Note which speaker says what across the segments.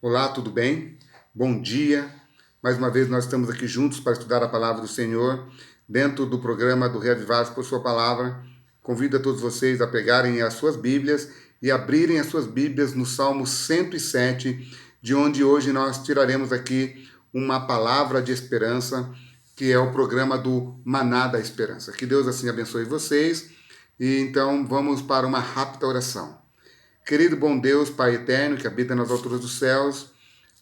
Speaker 1: Olá, tudo bem? Bom dia. Mais uma vez nós estamos aqui juntos para estudar a palavra do Senhor, dentro do programa do Reavivados por Sua Palavra. Convido a todos vocês a pegarem as suas Bíblias e abrirem as suas Bíblias no Salmo 107, de onde hoje nós tiraremos aqui uma palavra de esperança, que é o programa do Maná da Esperança. Que Deus assim abençoe vocês. E então vamos para uma rápida oração. Querido bom Deus, Pai eterno, que habita nas alturas dos céus,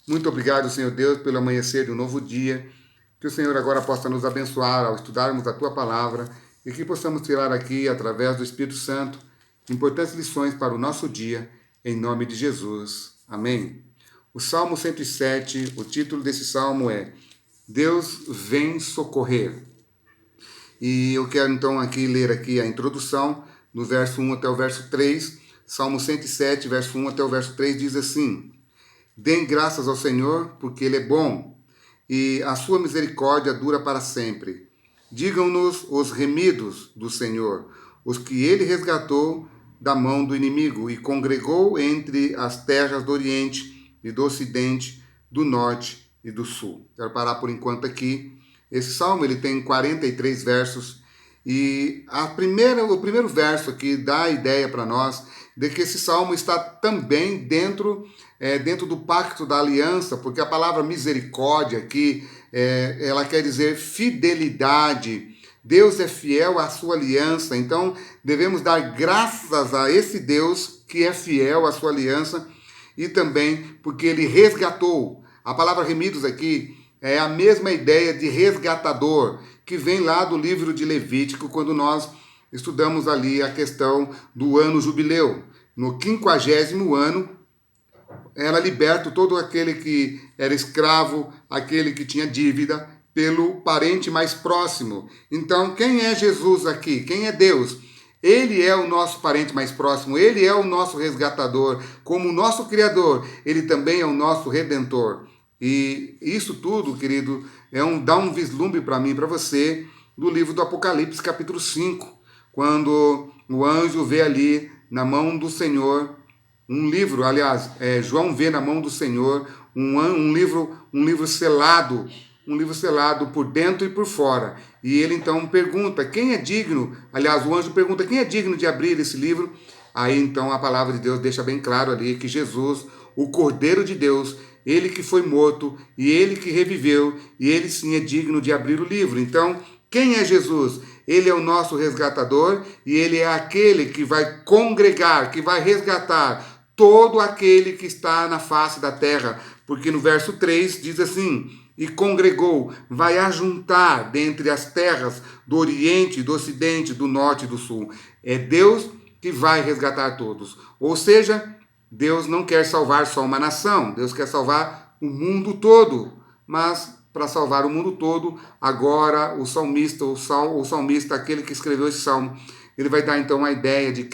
Speaker 1: muito obrigado, Senhor Deus, pelo amanhecer de um novo dia. Que o Senhor agora possa nos abençoar ao estudarmos a Tua palavra e que possamos tirar aqui, através do Espírito Santo, importantes lições para o nosso dia, em nome de Jesus. Amém. O Salmo 107, o título desse salmo é Deus vem socorrer. E eu quero então aqui ler aqui a introdução, do verso 1 até o verso 3. Salmo 107, verso 1 até o verso 3 diz assim: Deem graças ao Senhor, porque Ele é bom, e a sua misericórdia dura para sempre. Digam-nos os remidos do Senhor, os que Ele resgatou da mão do inimigo e congregou entre as terras do Oriente e do Ocidente, do Norte e do Sul. Quero parar por enquanto aqui. Esse salmo ele tem 43 versos e o primeiro verso aqui dá a ideia para nós de que esse salmo está também dentro do pacto da aliança, porque a palavra misericórdia aqui, ela quer dizer fidelidade. Deus é fiel à sua aliança, então devemos dar graças a esse Deus que é fiel à sua aliança e também porque ele resgatou. A palavra remidos aqui é a mesma ideia de resgatador, que vem lá do livro de Levítico, quando nós estudamos ali a questão do ano jubileu. No 50º ano, era liberto todo aquele que era escravo, aquele que tinha dívida, pelo parente mais próximo. Então, quem é Jesus aqui? Quem é Deus? Ele é o nosso parente mais próximo, ele é o nosso resgatador. Como o nosso Criador, ele também é o nosso Redentor. E isso tudo, querido, dá um vislumbre para mim e para você do livro do Apocalipse, capítulo 5, quando o anjo vê ali na mão do Senhor um livro, aliás, João vê na mão do Senhor um livro selado, um livro selado por dentro e por fora. E ele então pergunta, quem é digno? Aliás, o anjo pergunta, quem é digno de abrir esse livro? Aí então a palavra de Deus deixa bem claro ali que Jesus, o Cordeiro de Deus, ele que foi morto e ele que reviveu, e ele sim é digno de abrir o livro. Então, quem é Jesus? Ele é o nosso resgatador e ele é aquele que vai congregar, que vai resgatar todo aquele que está na face da terra. Porque no verso 3 diz assim: e congregou, vai ajuntar dentre as terras do Oriente, do Ocidente, do Norte e do Sul. É Deus que vai resgatar todos. Ou seja, Deus não quer salvar só uma nação, Deus quer salvar o mundo todo. Mas para salvar o mundo todo, agora o salmista, aquele que escreveu esse salmo, ele vai dar então a ideia de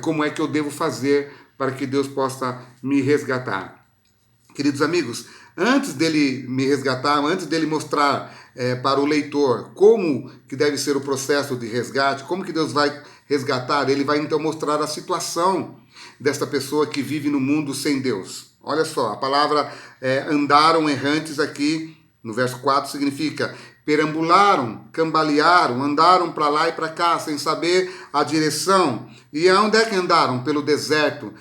Speaker 1: como é que eu devo fazer para que Deus possa me resgatar. Queridos amigos, antes dele me resgatar, antes dele mostrar para o leitor como que deve ser o processo de resgate, como que Deus vai resgatar, ele vai então mostrar a situação desta pessoa que vive no mundo sem Deus. Olha só, a palavra andaram errantes aqui, no verso 4, significa perambularam, cambalearam, andaram para lá e para cá, sem saber a direção. E aonde é que andaram? Pelo deserto,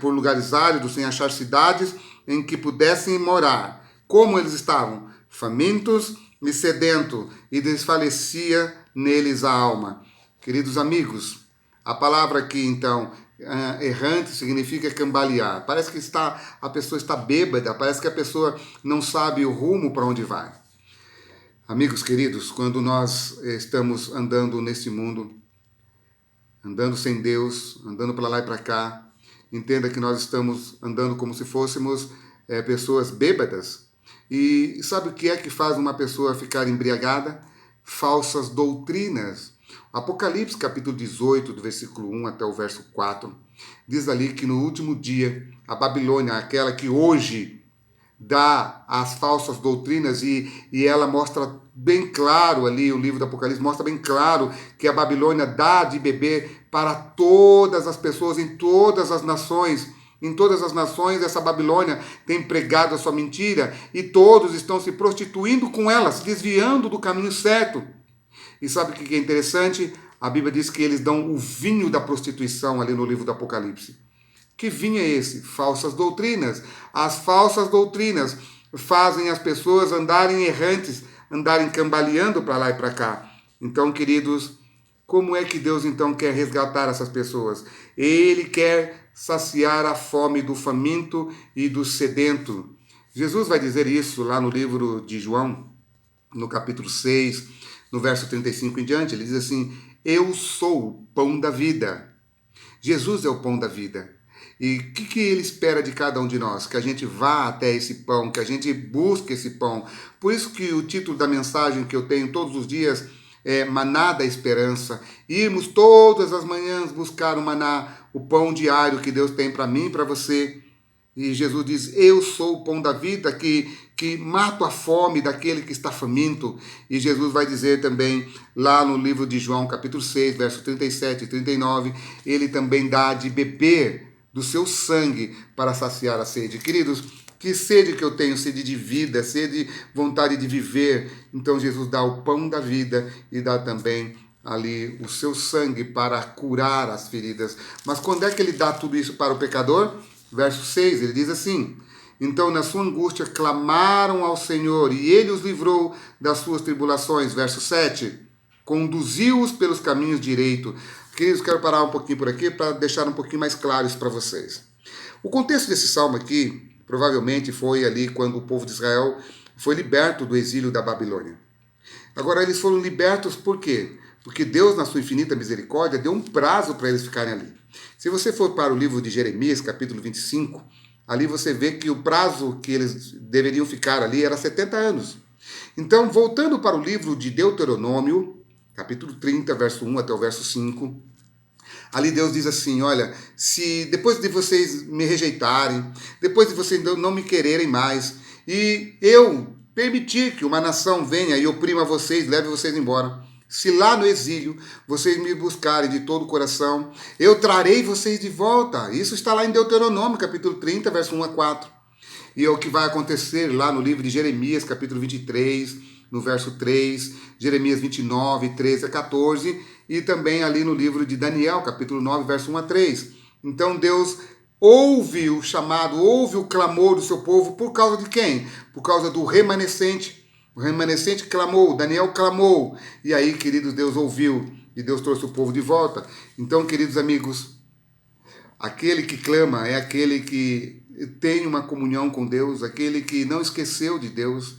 Speaker 1: por lugares áridos, sem achar cidades em que pudessem morar. Como eles estavam? Famintos e sedentos, e desfalecia neles a alma. Queridos amigos, a palavra aqui, então, errante significa cambalear. Parece que a pessoa está bêbada, parece que a pessoa não sabe o rumo para onde vai. Amigos queridos, quando nós estamos andando nesse mundo, andando sem Deus, andando para lá e para cá, entenda que nós estamos andando como se fôssemos pessoas bêbadas. E sabe o que é que faz uma pessoa ficar embriagada? Falsas doutrinas. Apocalipse capítulo 18, do versículo 1 até o verso 4, diz ali que no último dia, a Babilônia, aquela que hoje dá as falsas doutrinas, e ela mostra bem claro ali, o livro do Apocalipse mostra bem claro que a Babilônia dá de beber para todas as pessoas em todas as nações, Em todas as nações, essa Babilônia tem pregado a sua mentira e todos estão se prostituindo com ela, se desviando do caminho certo. E sabe o que é interessante? A Bíblia diz que eles dão o vinho da prostituição ali no livro do Apocalipse. Que vinho é esse? Falsas doutrinas. As falsas doutrinas fazem as pessoas andarem errantes, andarem cambaleando para lá e para cá. Então, queridos, como é que Deus então quer resgatar essas pessoas? Ele quer saciar a fome do faminto e do sedento. Jesus vai dizer isso lá no livro de João, no capítulo 6, no verso 35 em diante. Ele diz assim: eu sou o pão da vida. Jesus é o pão da vida. E o que ele espera de cada um de nós? Que a gente vá até esse pão, que a gente busque esse pão. Por isso que o título da mensagem que eu tenho todos os dias é Maná da Esperança. Irmos todas as manhãs buscar o maná, o pão diário que Deus tem para mim e para você. E Jesus diz: eu sou o pão da vida que mato a fome daquele que está faminto. E Jesus vai dizer também, lá no livro de João, capítulo 6, verso 37 e 39, ele também dá de beber do seu sangue para saciar a sede. Queridos, que sede que eu tenho, sede de vida, sede, vontade de viver. Então Jesus dá o pão da vida e dá também ali o seu sangue para curar as feridas. Mas quando é que ele dá tudo isso para o pecador? Verso 6, ele diz assim: então na sua angústia clamaram ao Senhor e ele os livrou das suas tribulações. Verso 7, conduziu-os pelos caminhos direitos. Queridos, quero parar um pouquinho por aqui para deixar um pouquinho mais claro isso para vocês. O contexto desse salmo aqui, provavelmente foi ali quando o povo de Israel foi liberto do exílio da Babilônia. Agora, eles foram libertos por quê? Porque Deus, na sua infinita misericórdia, deu um prazo para eles ficarem ali. Se você for para o livro de Jeremias, capítulo 25, ali você vê que o prazo que eles deveriam ficar ali era 70 anos. Então, voltando para o livro de Deuteronômio, capítulo 30, verso 1 até o verso 5, ali Deus diz assim: olha, se depois de vocês me rejeitarem, depois de vocês não me quererem mais, e eu permitir que uma nação venha e oprima vocês, leve vocês embora, se lá no exílio vocês me buscarem de todo o coração, eu trarei vocês de volta. Isso está lá em Deuteronômio, capítulo 30, verso 1 a 4. E é o que vai acontecer lá no livro de Jeremias, capítulo 23, no verso 3, Jeremias 29, 13 a 14, e também ali no livro de Daniel, capítulo 9, verso 1 a 3. Então Deus ouve o chamado, ouve o clamor do seu povo, por causa de quem? Por causa do remanescente. O remanescente clamou, Daniel clamou, e aí, queridos, Deus ouviu, e Deus trouxe o povo de volta. Então, queridos amigos, aquele que clama é aquele que tem uma comunhão com Deus, aquele que não esqueceu de Deus.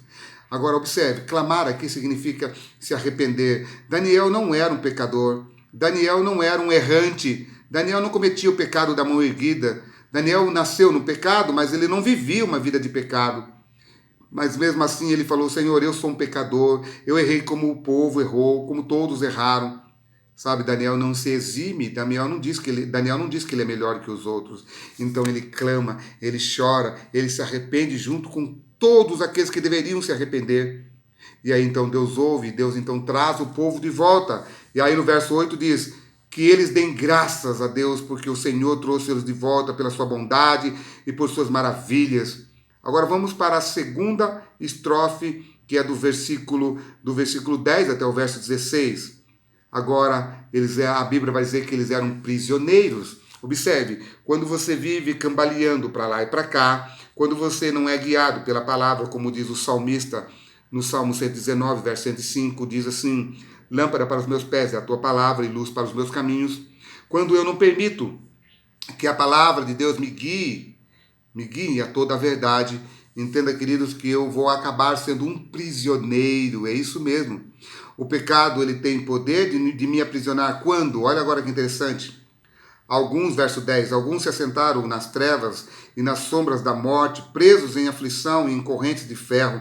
Speaker 1: Agora, observe, clamar aqui significa se arrepender. Daniel não era um pecador, Daniel não era um errante, Daniel não cometia o pecado da mão erguida. Daniel nasceu no pecado, mas ele não vivia uma vida de pecado. Mas mesmo assim ele falou: Senhor, eu sou um pecador, eu errei como o povo errou, como todos erraram. Sabe, Daniel não se exime, Daniel não diz que ele é melhor que os outros. Então ele clama, ele chora, ele se arrepende junto com todos aqueles que deveriam se arrepender. E aí então Deus ouve, Deus então traz o povo de volta. E aí no verso 8 diz que eles deem graças a Deus porque o Senhor trouxe eles de volta pela sua bondade e por suas maravilhas. Agora vamos para a segunda estrofe, que é do versículo 10 até o verso 16. Agora, a Bíblia vai dizer que eles eram prisioneiros. Observe, quando você vive cambaleando para lá e para cá, quando você não é guiado pela palavra, como diz o salmista no Salmo 119, verso 105, diz assim: lâmpada para os meus pés é a tua palavra e luz para os meus caminhos. Quando eu não permito que a palavra de Deus me guie a toda a verdade, entenda, queridos, que eu vou acabar sendo um prisioneiro. É isso mesmo. O pecado, ele tem poder de me aprisionar quando? Olha agora que interessante. Alguns, verso 10, alguns se assentaram nas trevas e nas sombras da morte, presos em aflição e em correntes de ferro,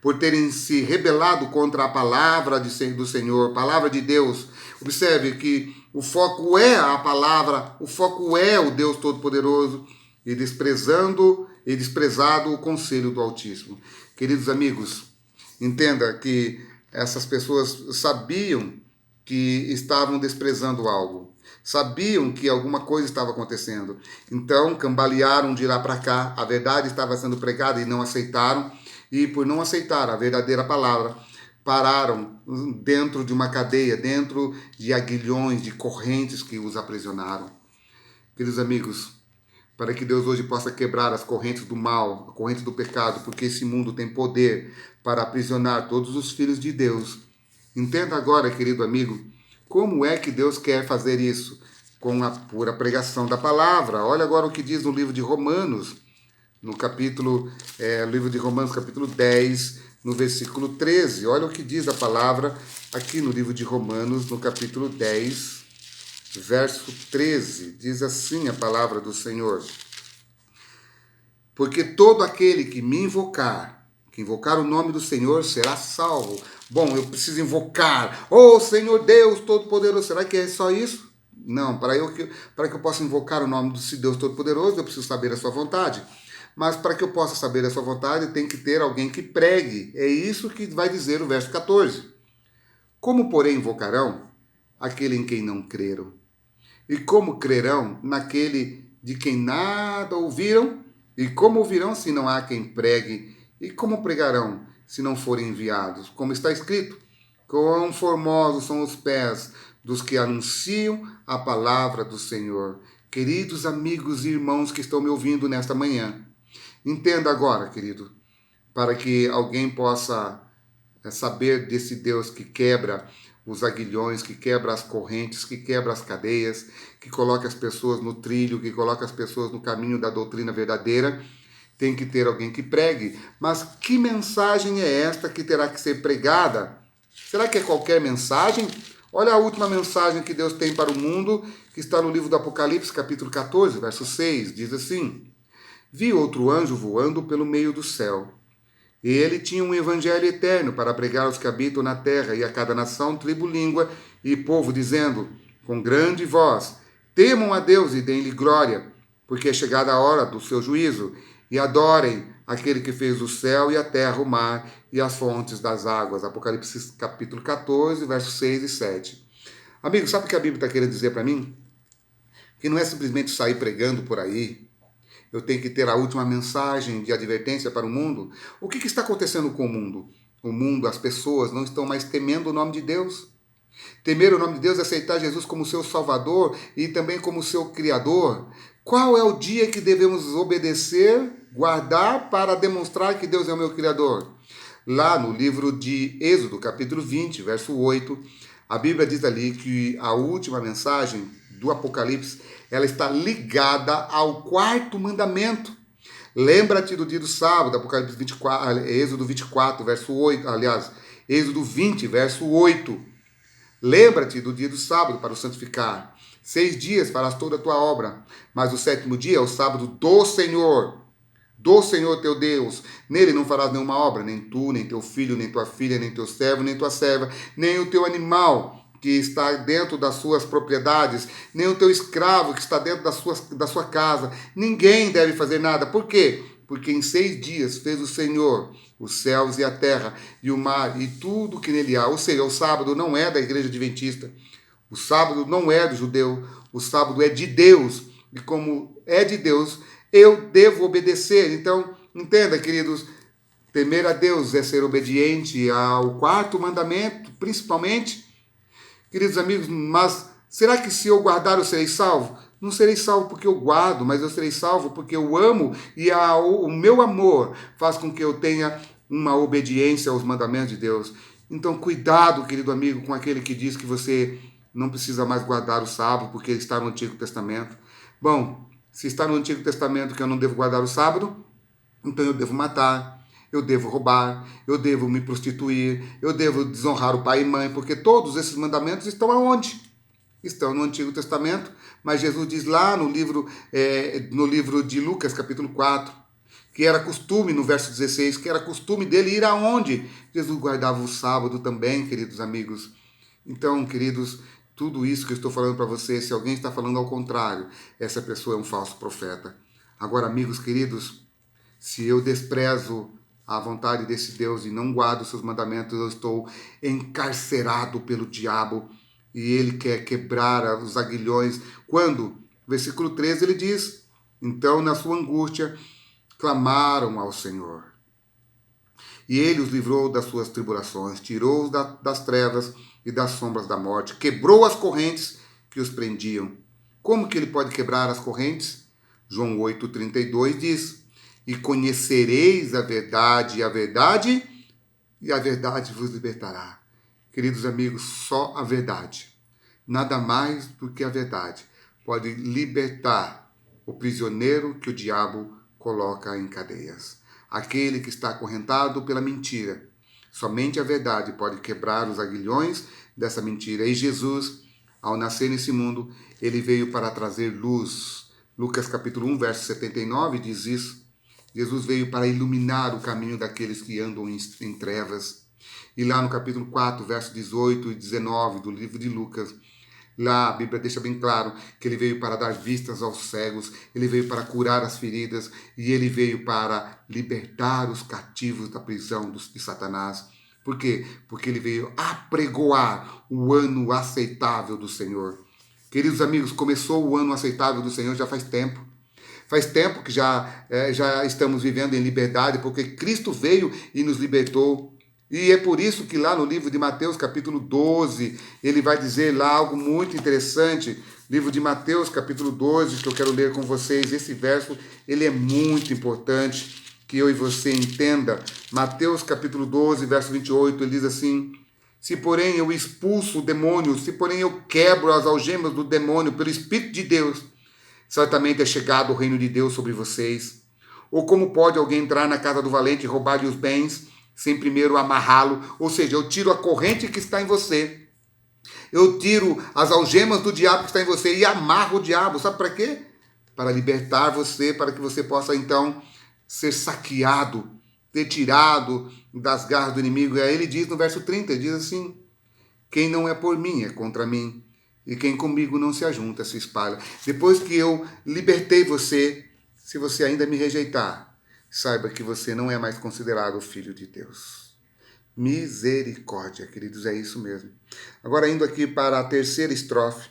Speaker 1: por terem se rebelado contra a palavra do Senhor, palavra de Deus. Observe que o foco é a palavra, o foco é o Deus Todo-Poderoso, e desprezado o conselho do Altíssimo. Queridos amigos, entenda que essas pessoas sabiam que estavam desprezando algo, sabiam que alguma coisa estava acontecendo. Então, cambalearam de lá para cá, a verdade estava sendo pregada e não aceitaram, e por não aceitar a verdadeira palavra, pararam dentro de uma cadeia, dentro de aguilhões, de correntes que os aprisionaram. Queridos amigos, para que Deus hoje possa quebrar as correntes do mal, a corrente do pecado, porque esse mundo tem poder para aprisionar todos os filhos de Deus. Entenda agora, querido amigo, como é que Deus quer fazer isso? Com a pura pregação da palavra. Olha agora o que diz no livro de Romanos, livro de Romanos, capítulo 10, no versículo 13. Olha o que diz a palavra aqui no livro de Romanos, no capítulo 10, verso 13. Diz assim a palavra do Senhor: porque todo aquele que invocar o nome do Senhor, será salvo. Bom, eu preciso invocar. Oh, Senhor Deus Todo-Poderoso. Será que é só isso? Não, para que eu possa invocar o nome do Deus Todo-Poderoso, eu preciso saber a sua vontade. Mas para que eu possa saber a sua vontade, tem que ter alguém que pregue. É isso que vai dizer o verso 14. Como, porém, invocarão aquele em quem não creram? E como crerão naquele de quem nada ouviram? E como ouvirão se não há quem pregue? E como pregarão se não forem enviados? Como está escrito: quão formosos são os pés dos que anunciam a palavra do Senhor. Queridos amigos e irmãos que estão me ouvindo nesta manhã, entenda agora, querido, para que alguém possa saber desse Deus que quebra os aguilhões, que quebra as correntes, que quebra as cadeias, que coloca as pessoas no trilho, que coloca as pessoas no caminho da doutrina verdadeira. Tem que ter alguém que pregue. Mas que mensagem é esta que terá que ser pregada? Será que é qualquer mensagem? Olha a última mensagem que Deus tem para o mundo, que está no livro do Apocalipse, capítulo 14, verso 6. Diz assim: vi outro anjo voando pelo meio do céu. E ele tinha um evangelho eterno para pregar aos que habitam na terra e a cada nação, tribo, língua e povo, dizendo com grande voz: temam a Deus e deem-lhe glória, porque é chegada a hora do seu juízo, e adorem aquele que fez o céu e a terra, o mar e as fontes das águas. Apocalipse capítulo 14, versos 6 e 7. Amigo, sabe o que a Bíblia está querendo dizer para mim? Que não é simplesmente sair pregando por aí. Eu tenho que ter a última mensagem de advertência para o mundo. O que está acontecendo com o mundo? O mundo, as pessoas não estão mais temendo o nome de Deus. Temer o nome de Deus é aceitar Jesus como seu Salvador e também como seu Criador. Qual é o dia que devemos obedecer, guardar para demonstrar que Deus é o meu Criador? Lá no livro de Êxodo, capítulo 20, verso 8, a Bíblia diz ali que a última mensagem do Apocalipse, ela está ligada ao quarto mandamento. Lembra-te do dia do sábado, Apocalipse 24, Êxodo 24, verso 8, aliás, Êxodo 20, verso 8. Lembra-te do dia do sábado para o santificar. 6 dias farás toda a tua obra, mas o 7º dia é o sábado do Senhor teu Deus. Nele não farás nenhuma obra, nem tu, nem teu filho, nem tua filha, nem teu servo, nem tua serva, nem o teu animal que está dentro das suas propriedades, nem o teu escravo que está dentro da sua casa. Ninguém deve fazer nada. Por quê? Porque em 6 dias fez o Senhor os céus e a terra e o mar e tudo que nele há. Ou seja, o sábado não é da igreja adventista. O sábado não é do judeu. O sábado é de Deus. E como é de Deus, eu devo obedecer. Então, entenda, queridos, temer a Deus é ser obediente ao quarto mandamento, principalmente. Queridos amigos, mas será que se eu guardar eu serei salvo? Não serei salvo porque eu guardo, mas eu serei salvo porque eu amo e o meu amor faz com que eu tenha uma obediência aos mandamentos de Deus. Então, cuidado, querido amigo, com aquele que diz que você não precisa mais guardar o sábado porque está no Antigo Testamento. Bom, se está no Antigo Testamento que eu não devo guardar o sábado, então eu devo matar, eu devo roubar, eu devo me prostituir, eu devo desonrar o pai e mãe, porque todos esses mandamentos estão aonde? Estão no Antigo Testamento, mas Jesus diz lá no livro de Lucas, capítulo 4, que era costume, no verso 16, que era costume dele ir aonde? Jesus guardava o sábado também, queridos amigos. Então, queridos, tudo isso que eu estou falando para você, se alguém está falando ao contrário, essa pessoa é um falso profeta. Agora, amigos queridos, se eu desprezo a vontade desse Deus e não guardo os seus mandamentos, eu estou encarcerado pelo diabo e ele quer quebrar os aguilhões. Quando? Versículo 13 ele diz: então, na sua angústia, clamaram ao Senhor. E ele os livrou das suas tribulações, tirou-os das trevas e das sombras da morte, quebrou as correntes que os prendiam. Como que ele pode quebrar as correntes? João 8,32 diz: e conhecereis a verdade, e a verdade vos libertará. Queridos amigos, só a verdade, nada mais do que a verdade, pode libertar o prisioneiro que o diabo coloca em cadeias. Aquele que está acorrentado pela mentira. Somente a verdade pode quebrar os aguilhões dessa mentira. E Jesus, ao nascer nesse mundo, ele veio para trazer luz. Lucas capítulo 1, verso 79 diz isso. Jesus veio para iluminar o caminho daqueles que andam em trevas. E lá no capítulo 4, verso 18 e 19 do livro de Lucas, lá a Bíblia deixa bem claro que ele veio para dar vistas aos cegos, ele veio para curar as feridas e ele veio para libertar os cativos da prisão de Satanás. Por quê? Porque ele veio apregoar o ano aceitável do Senhor. Queridos amigos, começou o ano aceitável do Senhor já faz tempo. Faz tempo que já estamos vivendo em liberdade, porque Cristo veio e nos libertou. E é por isso que lá no livro de Mateus, capítulo 12, ele vai dizer lá algo muito interessante. Livro de Mateus, capítulo 12, que eu quero ler com vocês. Esse verso, ele é muito importante que eu e você entenda. Mateus, capítulo 12, verso 28, ele diz assim: se porém eu expulso o demônio, se porém eu quebro as algemas do demônio pelo Espírito de Deus, certamente é chegado o reino de Deus sobre vocês. Ou como pode alguém entrar na casa do valente e roubar-lhe os bens, sem primeiro amarrá-lo? Ou seja, eu tiro a corrente que está em você, eu tiro as algemas do diabo que está em você e amarro o diabo. Sabe para quê? Para libertar você, para que você possa então ser saqueado, ter tirado das garras do inimigo. E aí ele diz no verso 30, ele diz assim: quem não é por mim é contra mim, e quem comigo não se ajunta se espalha. Depois que eu libertei você, se você ainda me rejeitar, saiba que você não é mais considerado filho de Deus. Misericórdia, queridos, é isso mesmo. Agora, indo aqui para a terceira estrofe,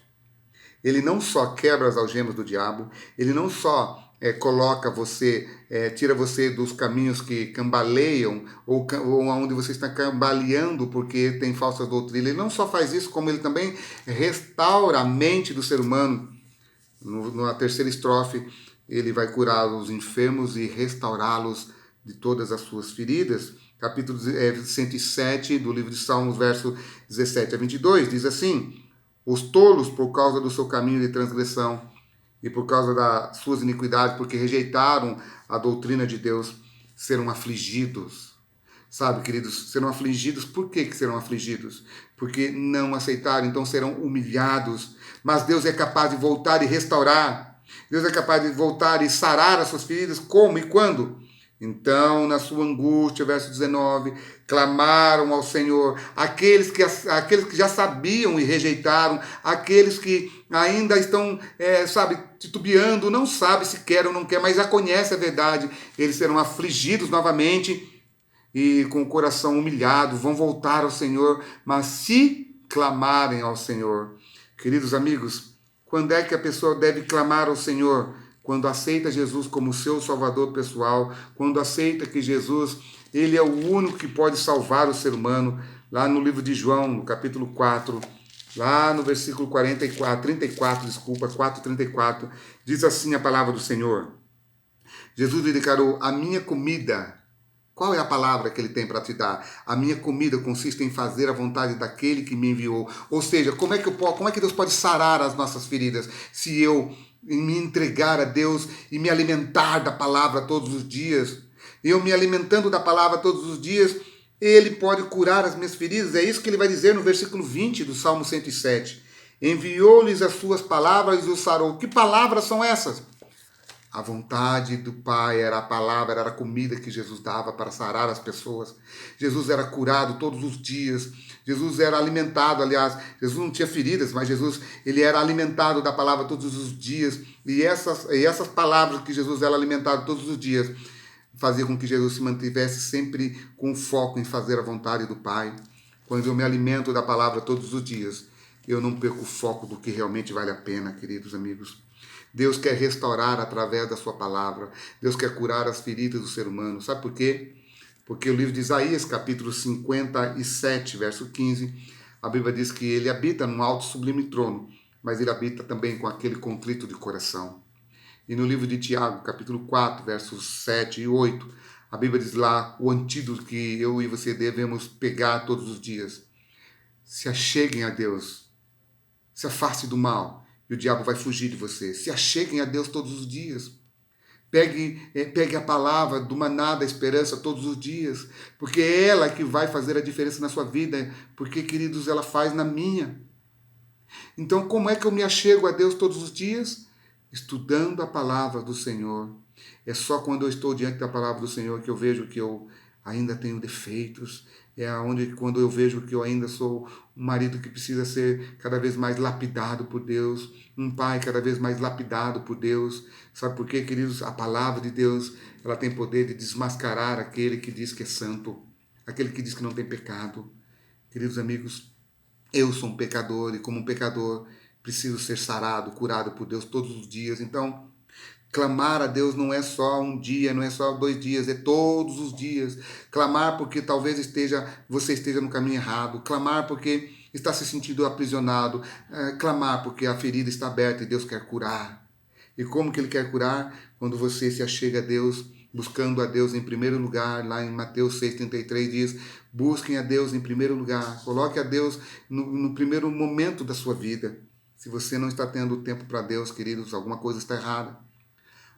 Speaker 1: ele não só quebra as algemas do diabo, ele não só coloca você, tira você dos caminhos que cambaleiam, ou onde você está cambaleando porque tem falsa doutrina. Ele não só faz isso, como ele também restaura a mente do ser humano. Na terceira estrofe, ele vai curar os enfermos e restaurá-los de todas as suas feridas. Capítulo 107 do livro de Salmos, verso 17 a 22, diz assim: os tolos, por causa do seu caminho de transgressão e por causa das suas iniquidades, porque rejeitaram a doutrina de Deus, serão afligidos. Sabe, queridos, serão afligidos. Por que serão afligidos? Porque não aceitaram, então serão humilhados. Mas Deus é capaz de voltar e restaurar. Deus é capaz de voltar e sarar as suas feridas. Como e quando? Então, na sua angústia, verso 19, clamaram ao Senhor, aqueles que já sabiam e rejeitaram, aqueles que ainda estão, titubeando, não sabem se quer ou não quer, mas já conhecem a verdade, eles serão afligidos novamente e com o coração humilhado, vão voltar ao Senhor, mas se clamarem ao Senhor. Queridos amigos, quando é que a pessoa deve clamar ao Senhor? Quando aceita Jesus como seu salvador pessoal, quando aceita que Jesus, ele é o único que pode salvar o ser humano. Lá no livro de João, no capítulo 4, lá no versículo 4:34, diz assim a palavra do Senhor. Jesus lhe declarou: a minha comida. Qual é a palavra que ele tem para te dar? A minha comida consiste em fazer a vontade daquele que me enviou. Ou seja, como é que Deus pode sarar as nossas feridas se eu me entregar a Deus e me alimentar da palavra todos os dias? Eu me alimentando da palavra todos os dias, ele pode curar as minhas feridas. É isso que ele vai dizer no versículo 20 do Salmo 107. Enviou-lhes as suas palavras e os sarou. Que palavras são essas? A vontade do Pai era a palavra, era a comida que Jesus dava para sarar as pessoas. Jesus era curado todos os dias. Jesus era alimentado, aliás, Jesus não tinha feridas, mas Jesus, ele era alimentado da palavra todos os dias. E essas palavras que Jesus era alimentado todos os dias faziam com que Jesus se mantivesse sempre com foco em fazer a vontade do Pai. Quando eu me alimento da palavra todos os dias, eu não perco o foco do que realmente vale a pena, queridos amigos. Deus quer restaurar através da sua palavra. Deus quer curar as feridas do ser humano. Sabe por quê? Porque o livro de Isaías, capítulo 57, verso 15, a Bíblia diz que ele habita num alto sublime trono, mas ele habita também com aquele contrito de coração. E no livro de Tiago, capítulo 4, versos 7 e 8, a Bíblia diz lá o antídoto que eu e você devemos pegar todos os dias. Se acheguem a Deus, se afaste do mal, e o diabo vai fugir de você. Se acheguem a Deus todos os dias. Pegue a palavra do maná da esperança todos os dias, porque é ela que vai fazer a diferença na sua vida, porque, queridos, ela faz na minha. Então, como é que eu me achego a Deus todos os dias? Estudando a palavra do Senhor. É só quando eu estou diante da palavra do Senhor que eu vejo que eu ainda tenho defeitos. É onde quando eu vejo que eu ainda sou um marido que precisa ser cada vez mais lapidado por Deus, um pai cada vez mais lapidado por Deus. Sabe por quê, queridos? A palavra de Deus, ela tem poder de desmascarar aquele que diz que é santo, aquele que diz que não tem pecado. Queridos amigos, eu sou um pecador e como um pecador preciso ser sarado, curado por Deus todos os dias. Então, clamar a Deus não é só um dia, não é só 2 dias, é todos os dias. Clamar porque talvez você esteja no caminho errado. Clamar porque está se sentindo aprisionado. Clamar porque a ferida está aberta e Deus quer curar. E como que Ele quer curar? Quando você se achega a Deus, buscando a Deus em primeiro lugar. Lá em Mateus 6,33 diz, busquem a Deus em primeiro lugar. Coloque a Deus no primeiro momento da sua vida. Se você não está tendo tempo para Deus, queridos, alguma coisa está errada.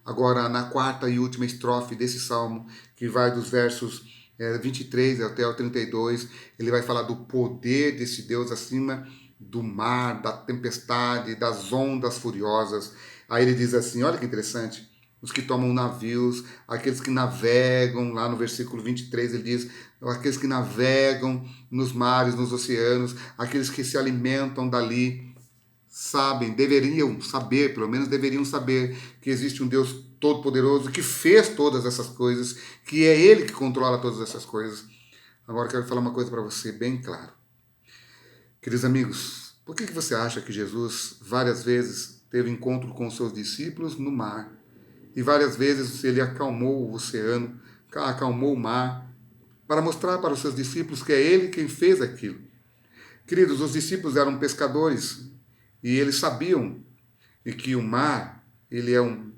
Speaker 1: Agora, na quarta e última estrofe desse salmo, que vai dos versos 23 até o 32, ele vai falar do poder desse Deus acima do mar, da tempestade, das ondas furiosas. Aí ele diz assim, olha que interessante, os que tomam navios, aqueles que navegam, lá no versículo 23 ele diz, aqueles que navegam nos mares, nos oceanos, aqueles que se alimentam dali, sabem, deveriam saber, pelo menos deveriam saber que existe um Deus todo-poderoso que fez todas essas coisas, que é Ele que controla todas essas coisas. Agora eu quero falar uma coisa para você bem claro. Queridos amigos, por que você acha que Jesus várias vezes teve encontro com os seus discípulos no mar e várias vezes ele acalmou o oceano, acalmou o mar, para mostrar para os seus discípulos que é Ele quem fez aquilo? Queridos, os discípulos eram pescadores e eles sabiam que o mar, ele é um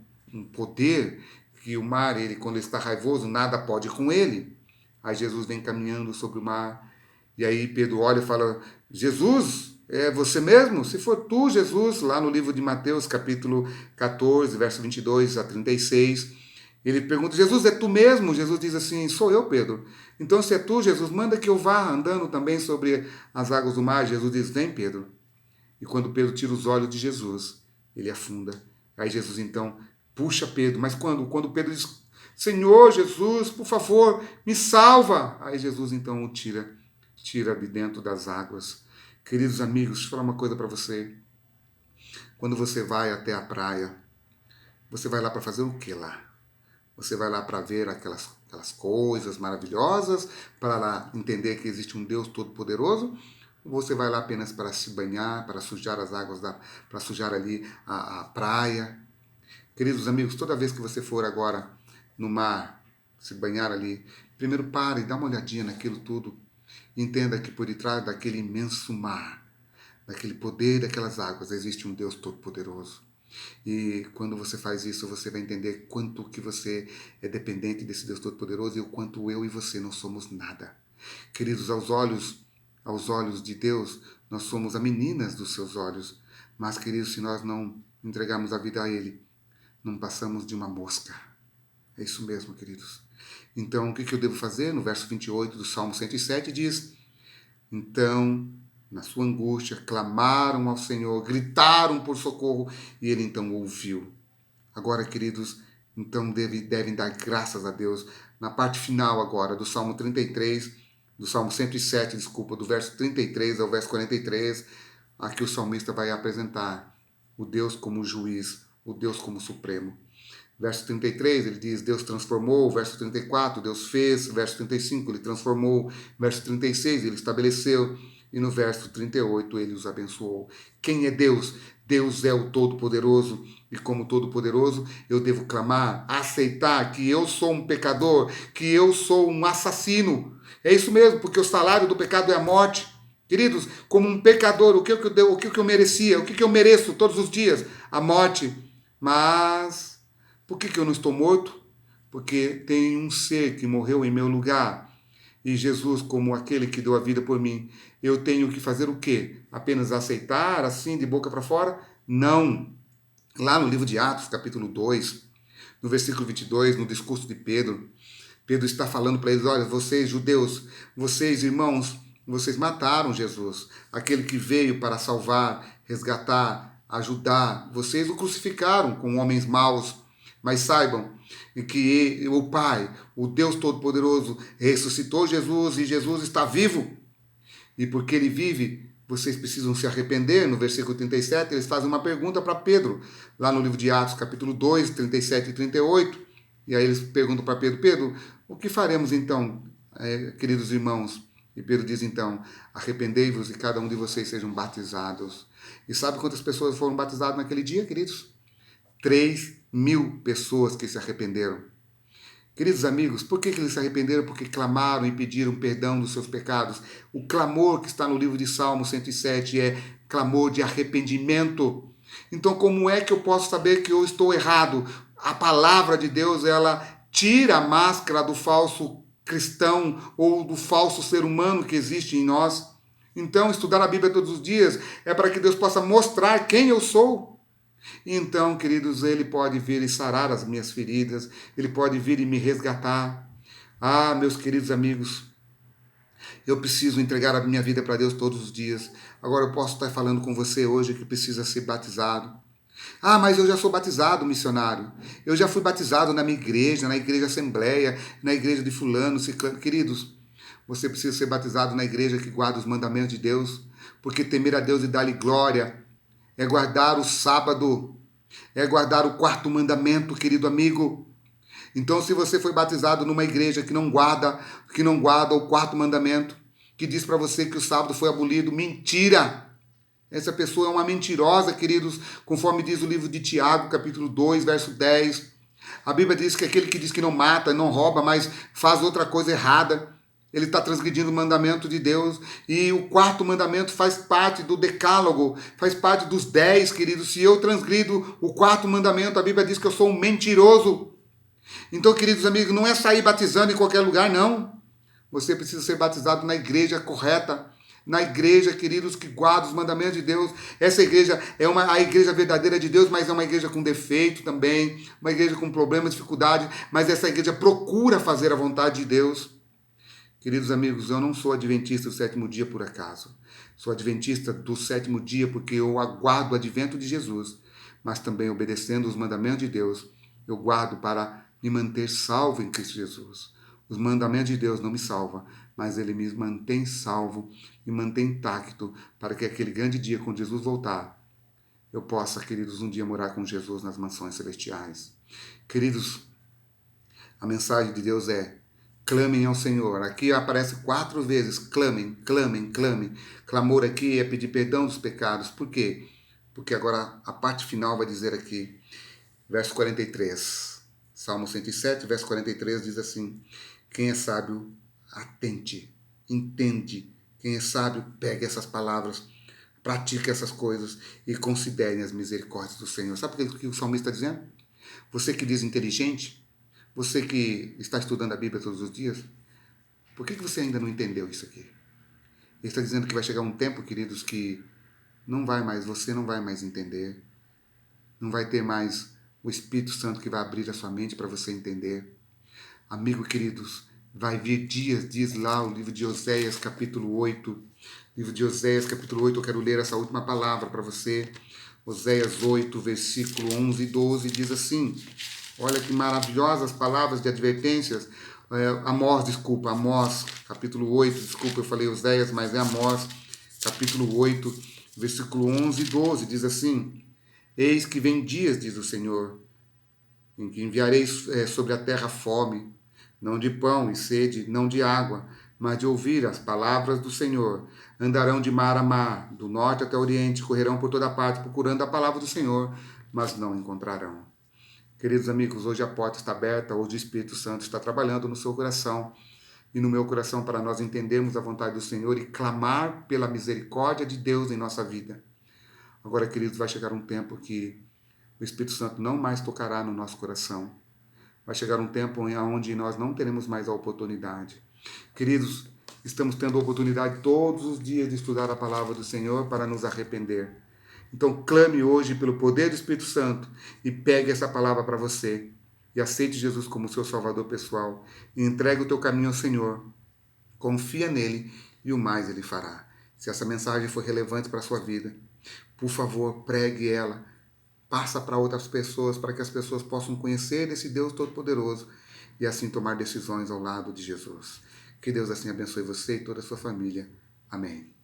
Speaker 1: poder, que o mar, ele quando ele está raivoso, nada pode com ele. Aí Jesus vem caminhando sobre o mar, e aí Pedro olha e fala, Jesus, é você mesmo? Se for tu, Jesus, lá no livro de Mateus, capítulo 14, verso 22 a 36, ele pergunta, Jesus, é tu mesmo? Jesus diz assim, sou eu, Pedro. Então, se é tu, Jesus, manda que eu vá andando também sobre as águas do mar. Jesus diz, vem, Pedro. E quando Pedro tira os olhos de Jesus, ele afunda. Aí Jesus então puxa Pedro. Mas quando Pedro diz, Senhor Jesus, por favor, me salva. Aí Jesus então o tira de dentro das águas. Queridos amigos, deixa eu falar uma coisa para você. Quando você vai até a praia, você vai lá para fazer o que lá? Você vai lá para ver aquelas coisas maravilhosas, para lá entender que existe um Deus todo-poderoso? Ou você vai lá apenas para se banhar, para sujar as águas, para sujar ali a praia? Queridos amigos, toda vez que você for agora no mar, se banhar ali, primeiro pare e dá uma olhadinha naquilo tudo. Entenda que por detrás daquele imenso mar, daquele poder daquelas águas, existe um Deus todo-poderoso. E quando você faz isso, você vai entender quanto que você é dependente desse Deus Todo-Poderoso e o quanto eu e você não somos nada. Queridos, aos olhos de Deus, nós somos as meninas dos seus olhos. Mas, queridos, se nós não entregarmos a vida a Ele, não passamos de uma mosca. É isso mesmo, queridos. Então, o que eu devo fazer? No verso 28 do Salmo 107 diz, então, na sua angústia, clamaram ao Senhor, gritaram por socorro, e Ele então ouviu. Agora, queridos, então devem dar graças a Deus. Na parte final agora do Salmo 33, do Salmo 107, desculpa, do verso 33 ao verso 43, aqui o salmista vai apresentar o Deus como juiz, o Deus como supremo. Verso 33, ele diz, Deus transformou. Verso 34, Deus fez. Verso 35, ele transformou. Verso 36, ele estabeleceu. E no verso 38 ele os abençoou. Quem é Deus? Deus é o Todo-Poderoso. E como Todo-Poderoso, eu devo clamar, aceitar que eu sou um pecador, que eu sou um assassino. É isso mesmo, porque o salário do pecado é a morte. Queridos, como um pecador, o que eu merecia? O que eu mereço todos os dias? A morte. Mas por que eu não estou morto? Porque tem um ser que morreu em meu lugar. E Jesus, como aquele que deu a vida por mim, eu tenho que fazer o quê? Apenas aceitar assim de boca para fora? Não. Lá no livro de Atos, capítulo 2, no versículo 22, no discurso de Pedro, Pedro está falando para eles: olha, vocês judeus, vocês irmãos, vocês mataram Jesus, aquele que veio para salvar, resgatar, ajudar. Vocês o crucificaram com homens maus. Mas saibam que o Pai, o Deus Todo-Poderoso, ressuscitou Jesus e Jesus está vivo. E porque ele vive, vocês precisam se arrepender. No versículo 37, eles fazem uma pergunta para Pedro, lá no livro de Atos, capítulo 2, 37 e 38. E aí eles perguntam para Pedro: Pedro, o que faremos então, queridos irmãos? E Pedro diz então: arrependei-vos e cada um de vocês sejam batizados. E sabe quantas pessoas foram batizadas naquele dia, queridos? 3.000 pessoas que se arrependeram. Queridos amigos, por que eles se arrependeram? Porque clamaram e pediram perdão dos seus pecados. O clamor que está no livro de Salmo 107 é clamor de arrependimento. Então, como é que eu posso saber que eu estou errado? A palavra de Deus, ela tira a máscara do falso cristão ou do falso ser humano que existe em nós. Então, estudar a Bíblia todos os dias é para que Deus possa mostrar quem eu sou. Então, queridos, ele pode vir e sarar as minhas feridas, ele pode vir e me resgatar. Ah, meus queridos amigos, eu preciso entregar a minha vida para Deus todos os dias. Agora eu posso estar falando com você hoje que precisa ser batizado. Ah, mas eu já sou batizado, missionário. Eu já fui batizado na minha igreja, na igreja Assembleia, na igreja de fulano, ciclano. Queridos, você precisa ser batizado na igreja que guarda os mandamentos de Deus, porque temer a Deus e dar-lhe glória é guardar o sábado, é guardar o quarto mandamento, querido amigo. Então, se você foi batizado numa igreja que não guarda o quarto mandamento, que diz para você que o sábado foi abolido, mentira! Essa pessoa é uma mentirosa, queridos, conforme diz o livro de Tiago, capítulo 2, verso 10. A Bíblia diz que aquele que diz que não mata, não rouba, mas faz outra coisa errada, ele está transgredindo o mandamento de Deus. E o quarto mandamento faz parte do decálogo, faz parte dos 10, queridos. Se eu transgrido o quarto mandamento, a Bíblia diz que eu sou um mentiroso. Então, queridos amigos, não é sair batizando em qualquer lugar, não. Você precisa ser batizado na igreja correta, na igreja, queridos, que guarda os mandamentos de Deus. Essa igreja é a igreja verdadeira de Deus, mas é uma igreja com defeito também, uma igreja com problemas, dificuldade, mas essa igreja procura fazer a vontade de Deus. Queridos amigos, eu não sou adventista do sétimo dia por acaso. Sou adventista do sétimo dia porque eu aguardo o advento de Jesus, mas também obedecendo os mandamentos de Deus, eu guardo para me manter salvo em Cristo Jesus. Os mandamentos de Deus não me salvam, mas ele me mantém salvo, me mantém intacto, para que aquele grande dia, quando Jesus voltar, eu possa, queridos, um dia morar com Jesus nas mansões celestiais. Queridos, a mensagem de Deus é: clamem ao Senhor. Aqui aparece 4 vezes: clamem, clamem, clamem. Clamor aqui é pedir perdão dos pecados. Por quê? Porque agora a parte final vai dizer aqui, verso 43. Salmo 107, verso 43 diz assim: quem é sábio, atente, entende. Quem é sábio, pegue essas palavras, pratique essas coisas e considere as misericórdias do Senhor. Sabe o que o salmista está dizendo? Você que diz inteligente, você que está estudando a Bíblia todos os dias, por que você ainda não entendeu isso aqui? Ele está dizendo que vai chegar um tempo, queridos, que você não vai mais entender. Não vai ter mais o Espírito Santo que vai abrir a sua mente para você entender. Amigo, queridos, vai vir dias, diz lá o livro de Oséias, capítulo 8. Livro de Oséias, capítulo 8, eu quero ler essa última palavra para você. Oséias 8, versículo 11 e 12, diz assim: olha que maravilhosas palavras de advertências. Amós, capítulo 8, desculpa, eu falei Oséias, mas é Amós, capítulo 8, versículo 11 e 12, diz assim: eis que vem dias, diz o Senhor, em que enviarei sobre a terra fome, não de pão e sede, não de água, mas de ouvir as palavras do Senhor. Andarão de mar a mar, do norte até o oriente, correrão por toda parte procurando a palavra do Senhor, mas não encontrarão. Queridos amigos, hoje a porta está aberta, hoje o Espírito Santo está trabalhando no seu coração e no meu coração para nós entendermos a vontade do Senhor e clamar pela misericórdia de Deus em nossa vida. Agora, queridos, vai chegar um tempo que o Espírito Santo não mais tocará no nosso coração. Vai chegar um tempo onde nós não teremos mais a oportunidade. Queridos, estamos tendo a oportunidade todos os dias de estudar a palavra do Senhor para nos arrepender. Então clame hoje pelo poder do Espírito Santo e pegue essa palavra para você. E aceite Jesus como seu Salvador pessoal. E entregue o teu caminho ao Senhor. Confia nele e o mais ele fará. Se essa mensagem for relevante para a sua vida, por favor, pregue ela. Passa para outras pessoas, para que as pessoas possam conhecer esse Deus Todo-Poderoso e assim tomar decisões ao lado de Jesus. Que Deus assim abençoe você e toda a sua família. Amém.